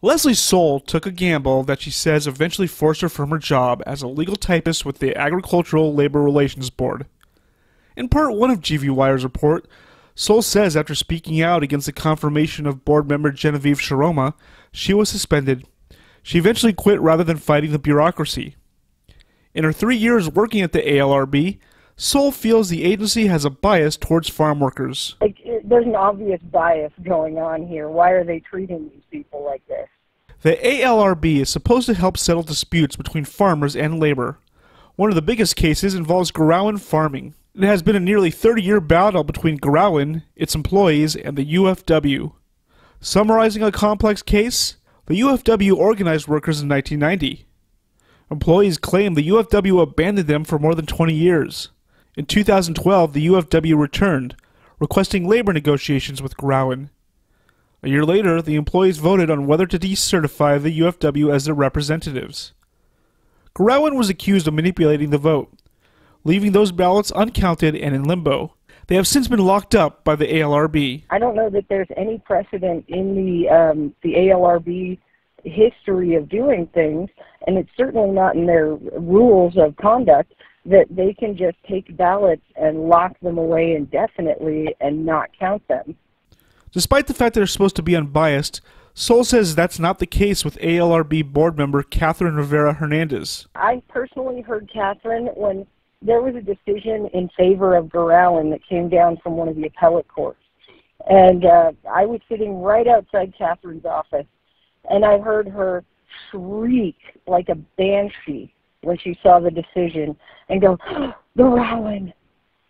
Leslie Soule took a gamble that she says eventually forced her from her job as a legal typist with the Agricultural Labor Relations Board. In part 1 of GVWire's report, Soule says after speaking out against the confirmation of board member Genevieve Shiroma, she was suspended. She eventually quit rather than fighting the bureaucracy. In her 3 years working at the ALRB, Soule feels the agency has a bias towards farm workers. There's an obvious bias going on here. Why are they treating these people like this? The ALRB is supposed to help settle disputes between farmers and labor. One of the biggest cases involves Gorowan farming. It has been a nearly 30-year battle between Gorowan, its employees, and the UFW. Summarizing a complex case, the UFW organized workers in 1990. Employees claim the UFW abandoned them for more than 20 years. In 2012, the UFW returned, requesting labor negotiations with Gorowan. A year later, the employees voted on whether to decertify the UFW as their representatives. Gorowan was accused of manipulating the vote, leaving those ballots uncounted and in limbo. They have since been locked up by the ALRB. I don't know that there's any precedent in the ALRB history of doing things, and it's certainly not in their rules of conduct, that they can just take ballots and lock them away indefinitely and not count them. Despite the fact they're supposed to be unbiased, Soule says that's not the case with ALRB board member Catherine Rivera Hernandez. I personally heard Catherine when there was a decision in favor of Gorowan that came down from one of the appellate courts. And I was sitting right outside Catherine's office, and I heard her shriek like a banshee when she saw the decision and go, Gorowan,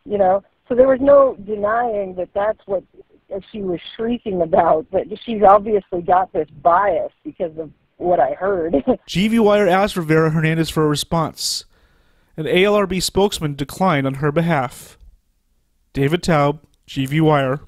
you know. So there was no denying that that's what she was shrieking about, but she's obviously got this bias because of what I heard. GVWire asked Rivera Hernandez for a response. An ALRB spokesman declined on her behalf. David Taub, GVWire.